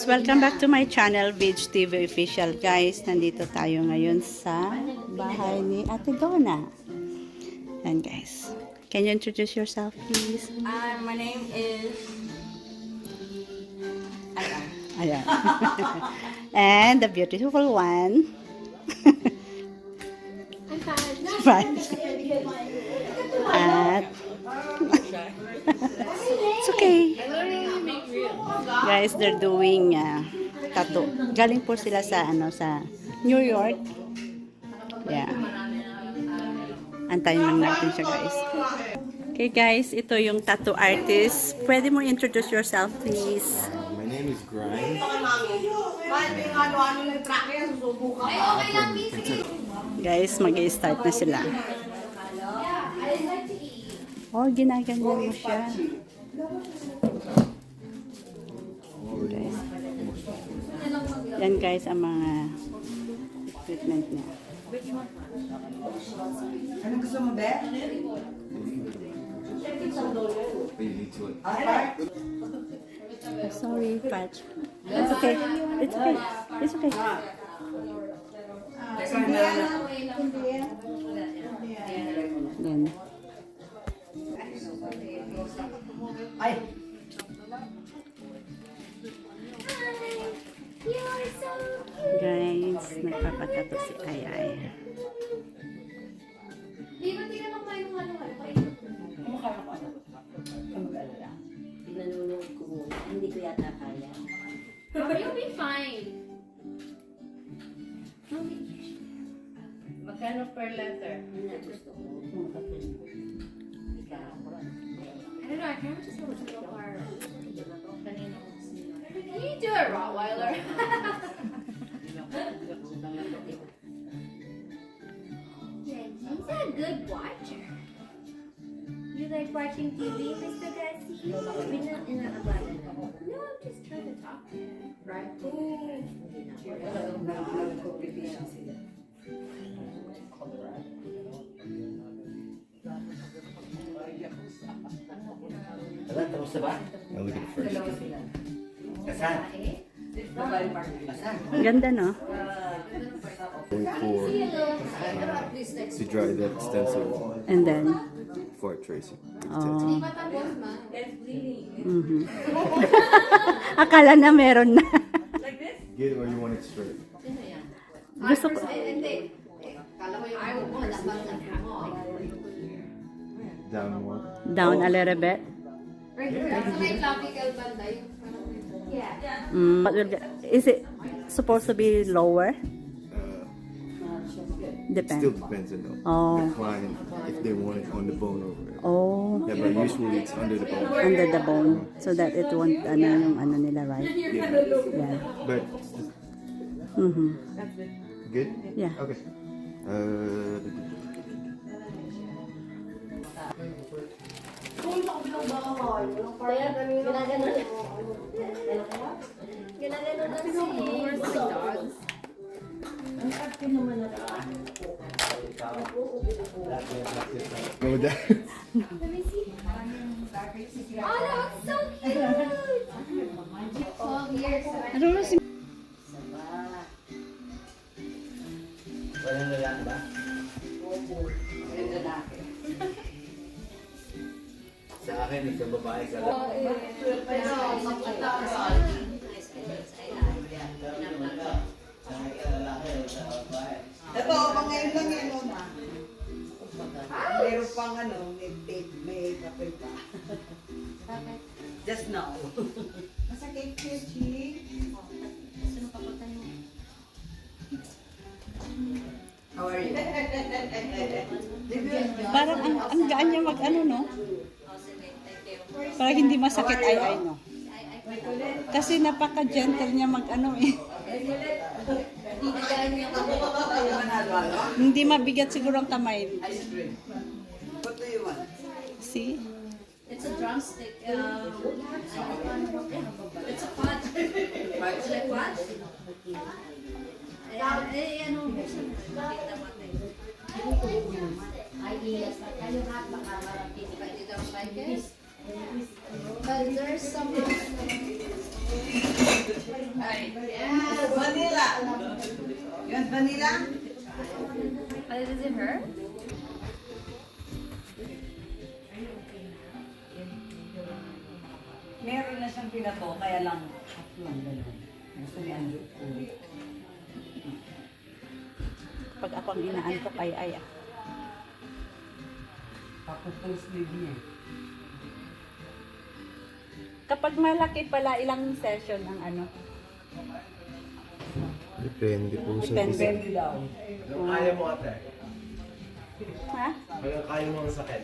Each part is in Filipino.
guys, welcome back to my channel, Vidge TV Official. Guys, nandito tayo ngayon sa bahay ni Ate Donna. And guys, can you introduce yourself please? My name is Ayan. And the beautiful one. I'm fine. Fine. At it's okay. Guys, they're doing tattoo. Galing po sila sa sa New York. Yeah. Antayin lang natin siya, guys. Okay, guys, ito yung tattoo artist. Pwede mo introduce yourself, please. My name is Grimes. Guys, mag-i-start na sila. Oh, ginaganyan mo siya. Guys. Yan guys ang mga equipment niya. Ano gusto mo, Beth? Sorry, Patch. It's okay. It's okay. It's okay. Yan. Ay! Guys, nagpapatato si Ayay. Pinanunod ko muna. Hindi ko yata kaya. You'll be fine. Magkano per letter? Yun ang gusto ko. Ikaw. I don't know, I kind of just want to go far. Kanina ko sino. Can you do a Rottweiler? He's a good watcher. You like watching TV, Mr. Bessie? No, I'm just trying to talk to him. Right? Nag-competition sila. Now look at the first. Asan? Asan? Ganda, no? Going for to draw that stencil And then, for tracing. oh. Akala na meron na. Get it or you want it straight? Gusto ko. Down more. Down a little bit. What will is it supposed to be lower? Still Depends. depends on Oh. the client if they want it on the bone or whatever. Oh, Yeah, but usually it's under the bone. under the bone. So that it won't, yung nila, right? Yeah. Yeah. But good? Yeah. Okay. Ginagano na si dogs. Go with that. Oh, that looks so cute! 12 years. Ano na si... Sa akin, isang babae ka Ito, pang ngayon lang yan, Una. Meron pang may tape, may papel pa. Just now. Masakit siya, Chi. How are you? Parang ang gaan niya no? Para hindi masakit ay no? Kasi napaka-gentle niya eh. Hindi mabigat siguro ang kamay. Ice cream. What do you want? See? It's a drumstick. It's a pot. It's like what? Ano, buksan mo. Makita mo but you don't like it? But there's some... Vanilla? Does it hurt? Meron na siyang pinato, kaya lang half lang gano'n. Gusto niya ang ulit. Pag ako ang inaantok ay Tapos full sleeve niya. Kapag malaki pala, ilang session ang ano? Depende po sa Depende. Depende daw. Anong kaya mo ate? Ha? Anong kaya mo ang sakit?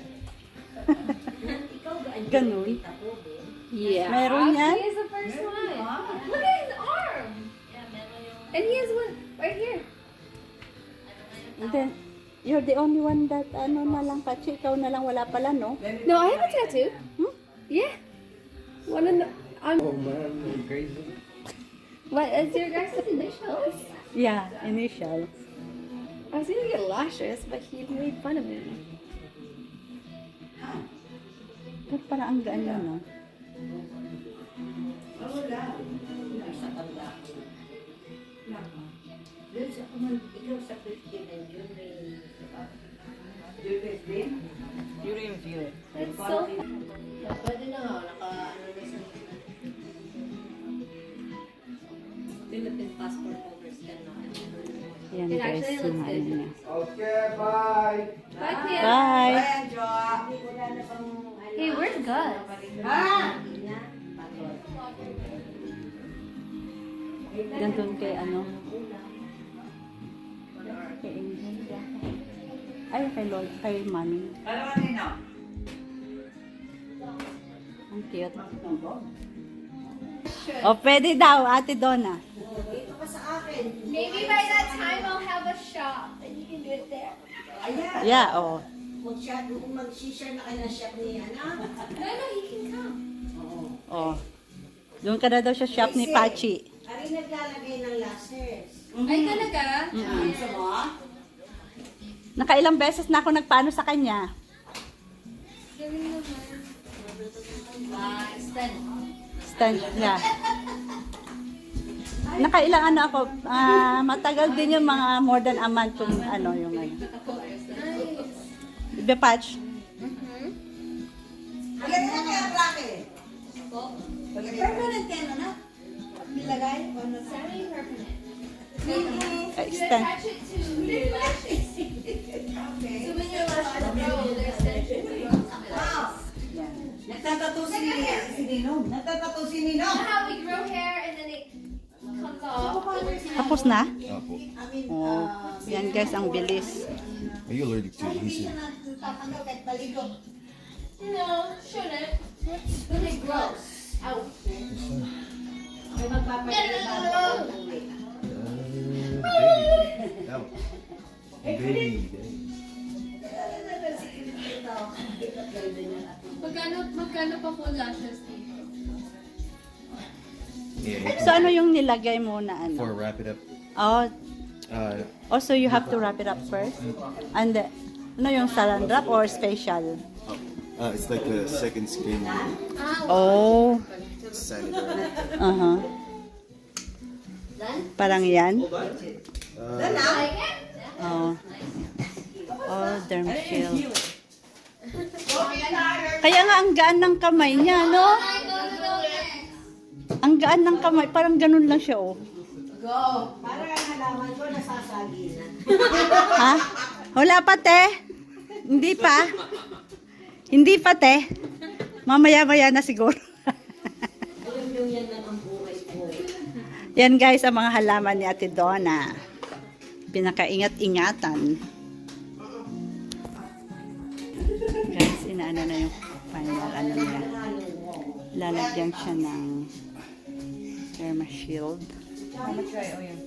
Ikaw ba? Ganun. Ako, be. Yeah. Meron yan? He is the first one. Look at his arm. And he has one right here. And then, you're the only one that ano na lang, Pachi. Ikaw na lang wala pala, no? No, I have a tattoo. Yeah. One in the. Oh man, you're crazy. What is your guys' initials? Yeah, initial. I was gonna get lashes, but he made fun of me. Pero parang ang gaan yun, no? Sa tanda ko. Doon sa ikaw sa Christian and yun may... You didn't feel it. It's so. Pwede na nga, naka-ano na sa... Philippine passport overscan na. Yan It guys, actually yung looks ano good. niya. Okay, bye! Bye, Kim. Bye! Ayan, Joa. Hey, where's Gus? Yan doon kay ano? Kay Angel. Ay, kay Lord, kay Mami. Ano kanino? Ang cute. O, pwede daw, Ate Donna. Dito ka sa akin. Maybe by that time I'll have a shop and you can do it there. Ayan. Yeah, oh. Mag-share na kayo ng shop ni Ana. No, he can come. Oh. Doon ka na daw sa shop ni Pachi. Ari naglalagay ng lasers. Ay, talaga? Gusto mo? Nakailang beses na ako nagpaano sa kanya. Galing naman. Stand. Stand, yeah. Nakailang ano ako, matagal din yung mga more than a month kung ano yung ano. Ibe patch. Alam mo kaya Rocky? Permanent yan, ano? Nilagay? O ano? Semi-permanent. You Stand. attach it to your lashes. So when your lashes grow, the extension comes Wow! Nagtatato si Ninong. Nagtatato si You know Ninong. how we grow hair and then it comes off over time? Tapos na? Opo. Oh, yan guys, ang bilis. Are you allergic to adhesive? Tatanggal kahit paligo. No, shouldn't. But it grows out. May magpapagaling bago ako uwi. Baby. Out. Baby. Magkano pa po lashes dito? Yeah. So ano yung nilagay mo na ano? For wrap it up. Oh, Uh, also you have to wrap it up first? And ano yung saran wrap or special? it's like a second skin Oh, sanitizer. uh-huh. Parang yan? Like it? Oh. Oh, derm shield. Kaya nga ang gaan ng kamay niya, no? Ang gaan ng kamay, parang ganun lang siya, oh. Go! Para ang halaman ko nasasagi na. Ha? Wala pa, te? Hindi pa? Hindi pa, te? Mamaya-maya na siguro. Alam yan lang ang buhay ko. Yan guys, ang mga halaman ni Ate Donna. Pinakaingat-ingatan. Guys, inaano na yung final ano niya. Lalagyan siya ng Derma Shield. How much I owe you?